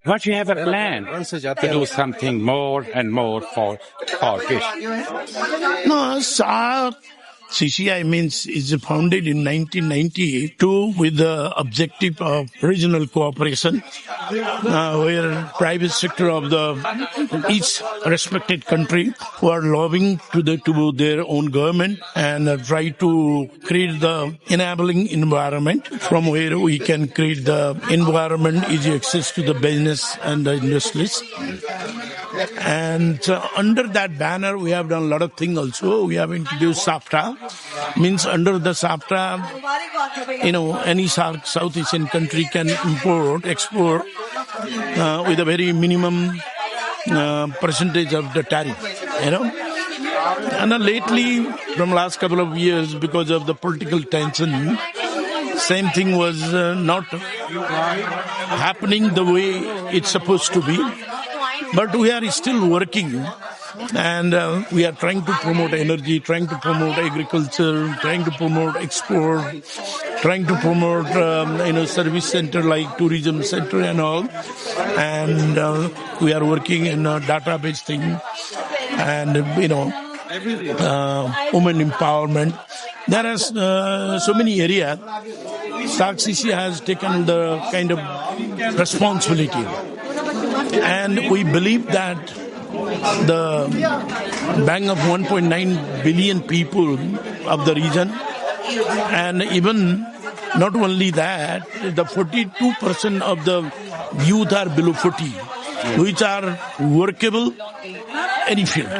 What you have a plan to do something more and more for fish? No, SAARC CCI means is founded in 1992 with the objective of regional cooperation, where private sector of each respected country who are lobbying to their own government and try to create the enabling environment from where we can create the environment, easy access to the business and the industries. And under that banner, we have done a lot of things also. We have introduced SAFTA. Means under the SAFTA, any South Asian country can export with a very minimum percentage of the tariff, And lately, from last couple of years, because of the political tension, same thing was not happening the way it's supposed to be. But we are still working, and we are trying to promote energy, trying to promote agriculture, trying to promote export, trying to promote service center like tourism center and all. And we are working in a database thing, and women empowerment. There are so many areas. SAARC CCI has taken the kind of responsibility. And we believe that the bank of 1.9 billion people of the region, and even not only that, the 42% of the youth are below 40, which are workable any field.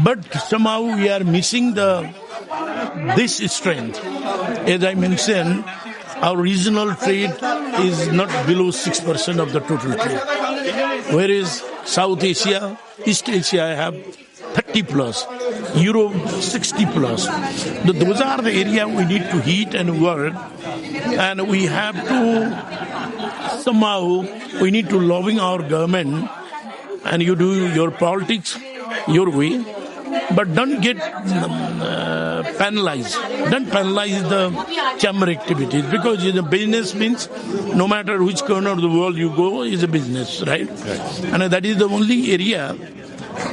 But somehow we are missing this strength. As I mentioned, our regional trade is not below 6% of the total trade. Whereas South Asia, East Asia have 30 plus, Europe 60 plus. Those are the areas we need to hit and work, and we have to we need to lobby our government, and you do your politics your way, but don't get penalized. Don't penalize the chamber activities, because the business means no matter which corner of the world you go is a business, right? And that is the only area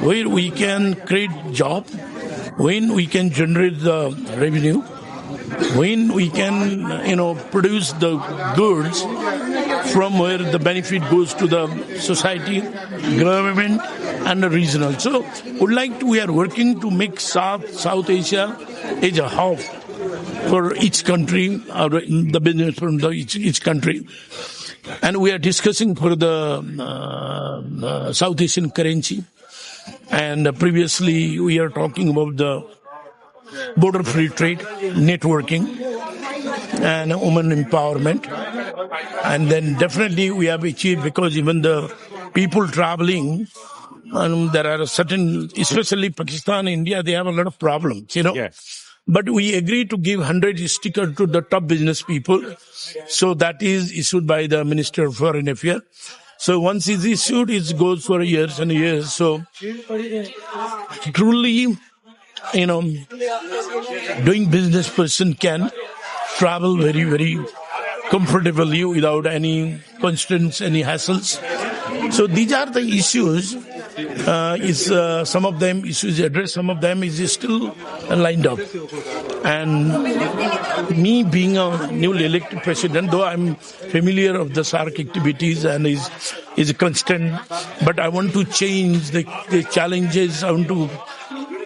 where we can create job, when we can generate the revenue, when we can, produce the goods from where the benefit goes to the society, government, and the regional. So, we are working to make South Asia as a hub for each country, or the business from each country. And we are discussing for the South Asian currency. And previously, we are talking about the border free trade, networking, and women empowerment. And then definitely we have achieved, because even the people traveling, and there are certain, especially Pakistan, India, they have a lot of problems, Yes. But we agreed to give 100 stickers to the top business people. So that is issued by the Minister of Foreign Affairs. So once it's issued, it goes for years and years. So truly, doing business person can travel very, very comfortably without any constraints, any hassles. So these are the issues. Some of them issues addressed, some of them is still lined up. And me being a newly elected president, though I'm familiar of the SAARC activities and is a constant, but I want to change the challenges. I want to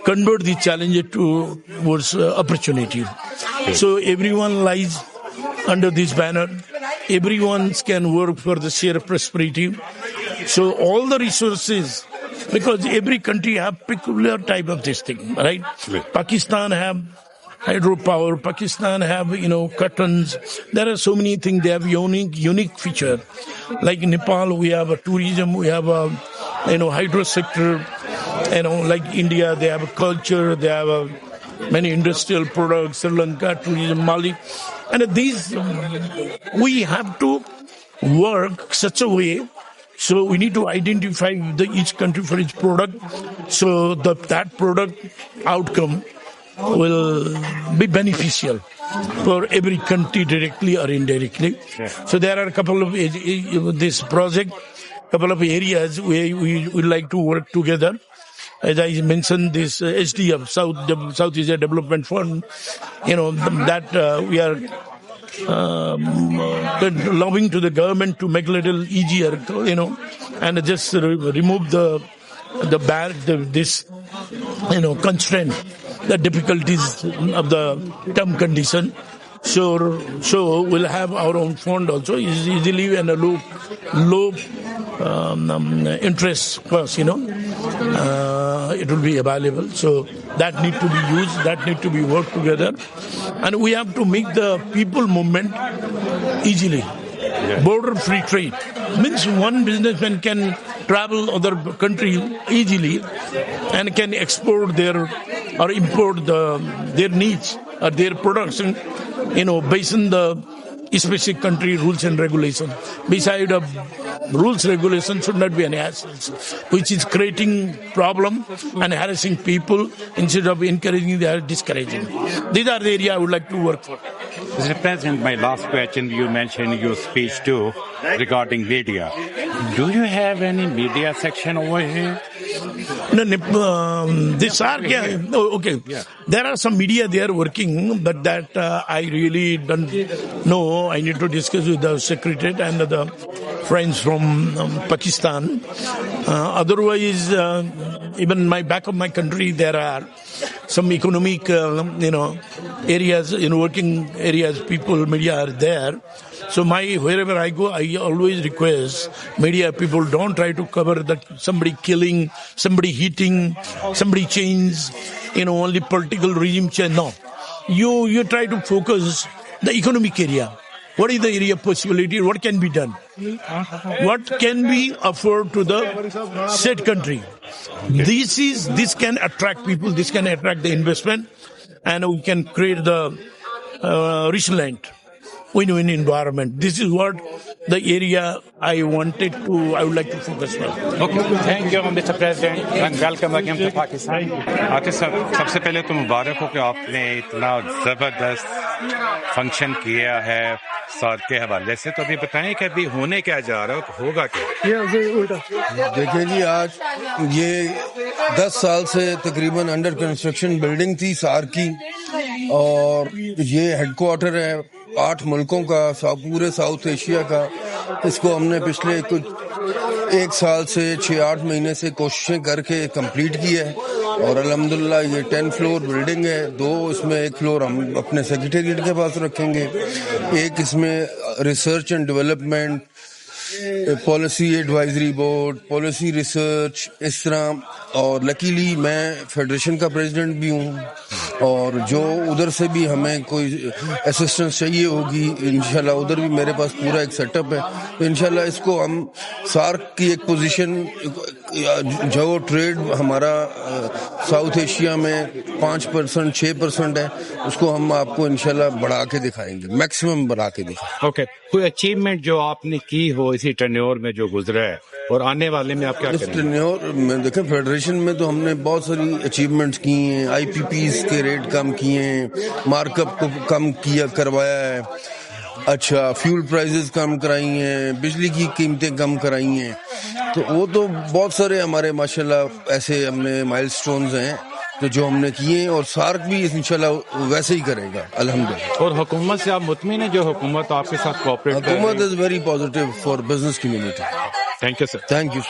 convert the challenges towards opportunity. So everyone lies under this banner. Everyone can work for the shared prosperity. So all the resources, because every country have peculiar type of this thing, right? Pakistan have hydropower. Pakistan have, cottons. There are so many things. They have unique feature. Like in Nepal, we have a tourism. We have a, hydro sector. Like India, they have a culture. They have many industrial products. Sri Lanka, tourism, Mali. And these, we have to work such a way. So we need to identify each country for its product, so that product outcome will be beneficial for every country directly or indirectly. Yeah. So there are a couple of this project. couple of areas where we would like to work together. As I mentioned, this SDF, South Asia Development Fund, that we are lobbying to the government to make a little easier, and just remove this constraint, the difficulties of the term condition. So we'll have our own fund also, easily and a low interest cost, it will be available. So that need to be used, that need to be worked together. And we have to make the people movement easily. Border-free trade means one businessman can travel other country easily and can export or import their needs or their production, based on the specific country rules and regulations. Beside of rules regulations should not be any hassles, which is creating problem and harassing people instead of encouraging, they are discouraging. These are the area I would like to work for. Mr. President, my last question, you mentioned in your speech too regarding media. Do you have any media section over here? No, this are, okay. Yeah. There are some media they are working, but that I really don't know. I need to discuss with the secretariat and the friends from Pakistan. Otherwise, even back of my country, there are some economic, areas, working areas, people, media are there. So wherever I go, I always request media people, don't try to cover that somebody killing, somebody hitting, somebody change, only political regime change. No. You try to focus the economic area. What is the area of possibility? What can be done? What can be offered to the said country? This can attract people, this can attract the investment, and we can create the resilient win-win environment. This is what the area I would like to focus on. Okay, thank you, Mr. President, and welcome again to Pakistan. Atif साहब, सबसे पहले तो मुबारक हो कि आपने इतना जबरदस्त function किया है साथ के हवाले से. तो अभी बताएं कि अभी होने क्या जा रहा है, होगा क्या? देखिए जी, आज ये 10 साल से तकरीबन अंडर कंस्ट्रक्शन बिल्डिंग थी सार की, और ये हेडक्वार्टर है 8 मुल्कों का, पूरे साउथ एशिया का. इसको हमने पिछले कुछ 1 साल से 6-8 महीने से कोशिशें करके कंप्लीट की है, और अल्हम्दुलिल्लाह ये 10 फ्लोर बिल्डिंग है. 2 इसमें, 1 फ्लोर हम अपने सेक्रेटेरिएट के पास रखेंगे, एक इसमें research and development, policy advisory board, policy research, इस तरह. और लकीली मैं फेडरेशन का प्रेसिडेंट भी हूँ, और जो उधर से भी हमें कोई असिस्टेंस चाहिए होगी इंशाल्लाह उधर भी मेरे पास पूरा एक सेटअप है. तो इंशाल्लाह इसको हम सार्क की एक पोजीशन, जो ट्रेड हमारा साउथ एशिया में 5% 6% है, उसको हम आपको इंशाल्लाह बढ़ा के दिखाएंगे, मैक्सिमम बढ़ा के दिखाएंगे. ओके, कोई अचीवमेंट जो आपने की हो इसी टेन्योर में जो गुजरा है, और आने वाले में आप क्या करेंगे? टेन्योर में देखें, फेडरेशन में तो हमने बहुत सारी अचीवमेंट्स की हैं. IPPs के रेट कम किए हैं, मार्कअप को कम करवाया है, अच्छा फ्यूल प्राइसेस कम कराई हैं, बिजली की कीमतें कम कराई हैं. तो वो तो बहुत सारे हमारे माशाल्लाह ऐसे हमने माइलस्टोन्स हैं तो जो हमने किए हैं, और सार्क भी इंशाल्लाह वैसे ही करेगा अल्हम्दुलिल्लाह. और हुकूमत से आप मुतमिन हैं? जो हुकूमत आपके साथ कोऑपरेट कर रही है? हुकूमत is very positive for business community. Thank you sir. Thank you.